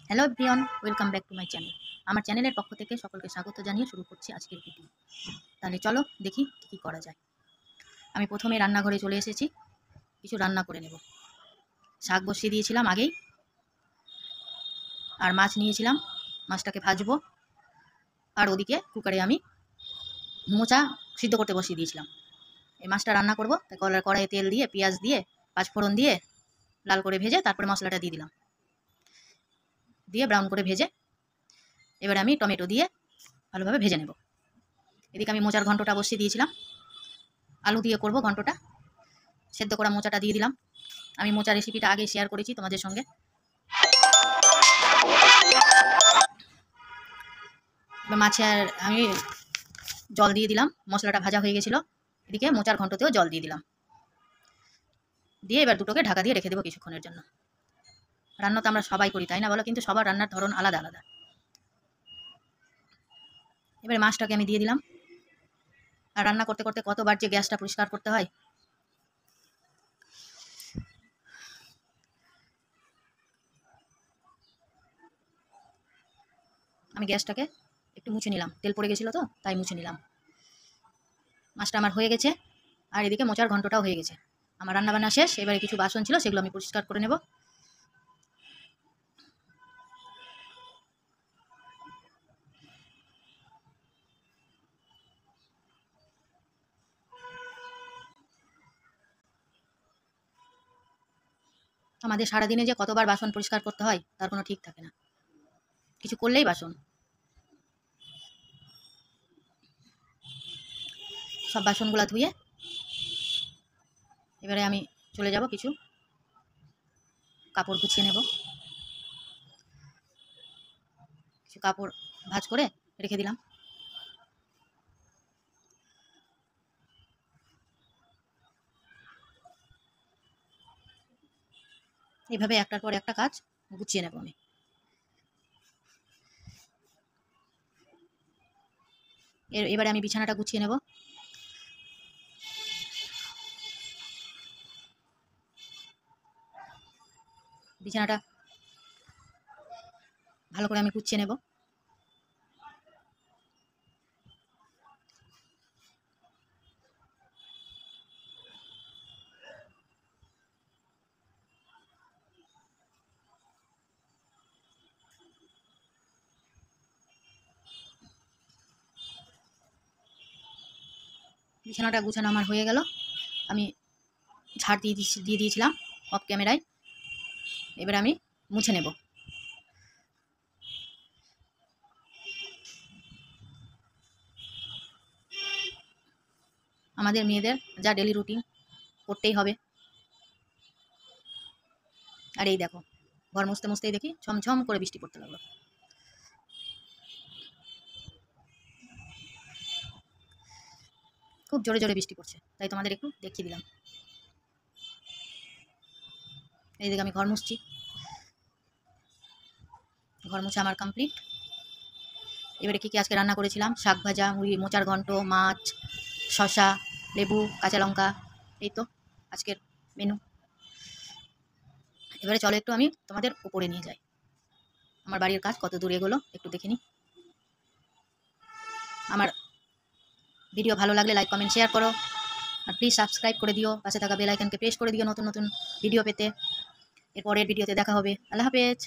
Hello everyone, welcome back to my channel. আমার চ্যানেলের পক্ষ থেকে সকলকে স্বাগত জানিয়ে শুরু করছি আজকের ভিডিও। তাহলে চলো দেখি কী করা যায়। আমি প্রথমে রান্নাঘরে চলে এসেছি, কিছু রান্না করে নেব। শাক বসিয়ে দিয়েছিলাম আগেই, আর মাছ নিয়েছিলাম, মাছটাকে ভাজবো। আর ওদিকে কুকারে আমি মোচা সিদ্ধ করতে বসিয়ে দিয়েছিলাম। এই মাছটা রান্না করব, তাই কড়াইয়ে তেল দিয়ে পেঁয়াজ দিয়ে পাঁচফোড়ন দিয়ে লাল করে ভেজে তারপরে মশলাটা দিয়ে দিলাম, দিয়ে ব্রাউন করে ভেজে এবারে আমি টমেটো দিয়ে ভালোভাবে ভেজে নেব। এদিকে আমি মোচার ঘন্টটা বসিয়ে দিয়েছিলাম, আলু দিয়ে করব ঘন্টটা। সেদ্ধ করা মোচাটা দিয়ে দিলাম। আমি মোচা রেসিপিটা আগে শেয়ার করেছি তোমাদের সঙ্গে। মাছের আমি জল দিয়ে দিলাম, মশলাটা ভাজা হয়ে গেছিলো। এদিকে মোচার ঘন্টতেও জল দিয়ে দিলাম, দিয়ে এবার দুটোকে ঢাকা দিয়ে রেখে দেবো কিছুক্ষণের জন্য। রান্না তো আমরা সবাই করি, তাই না বলো? কিন্তু সবার রান্নার ধরন আলাদা আলাদা। এবারে মাছটাকে আমি দিয়ে দিলাম। আর রান্না করতে করতে কতবার যে গ্যাসটা পরিষ্কার করতে হয়। আমি গ্যাসটাকে একটু মুছে নিলাম, তেল পড়ে গেছিলো তো তাই মুছে নিলাম। মাছটা আমার হয়ে গেছে, আর এদিকে মোচার ঘন্টটাও হয়ে গেছে। আমার রান্নাবান্না শেষ। এবারে কিছু বাসন ছিল, সেগুলো আমি পরিষ্কার করে নেব। আমাদের সারাদিনে যে কতবার বাসন পরিষ্কার করতে হয় তার কোনো ঠিক থাকে না, কিছু করলেই বাসন। সব বাসনগুলো ধুয়ে এবারে আমি চলে যাব, কিছু কাপড় গুছিয়ে নেব। কিছু কাপড় ভাঁজ করে রেখে দিলাম। এইভাবে একটার পর একটা কাজ গুছিয়ে নেব আমি। এবারে আমি বিছানাটা গুছিয়ে নেব। বিছানাটা ভালো করে আমি গুছিয়ে নেব। বিছানাটা গুছানো আমার হয়ে গেল। আমি ঝাড় দিয়ে দিয়েছিলাম অফ ক্যামেরায়। এবার আমি মুছে নেব। আমাদের মেয়েদের যা ডেলি রুটিন করতেই হবে। আর এই দেখো, ঘর মুছতে মুছতেই দেখি ঝমঝম করে বৃষ্টি পড়তে লাগলো। খুব জোরে জোরে বৃষ্টি পড়ছে, তাই তোমাদের একটু দেখিয়ে দিলাম। এইদিকে আমি ঘর মুছছি। ঘর মুছা আমার কমপ্লিট। এবারে কী কী আজকে রান্না করেছিলাম: শাক ভাজা, মুড়ি, মোচার ঘন্ট, মাছ, শসা, লেবু, কাঁচা লঙ্কা। এই তো আজকের মেনু। এবারে চলো একটু আমি তোমাদের উপরে নিয়ে যাই। আমার বাড়ির কাজ কত দূর এগোলো একটু দেখে নিই। আমার ভিডিও ভালো লাগলে লাইক কমেন্ট শেয়ার করো, আর প্লিজ সাবস্ক্রাইব করে দিও। পাশে থাকা বেল আইকনকে প্রেস করে দিও নতুন নতুন ভিডিও পেতে। এরপরের ভিডিওতে দেখা হবে। আল্লাহ হাফেজ।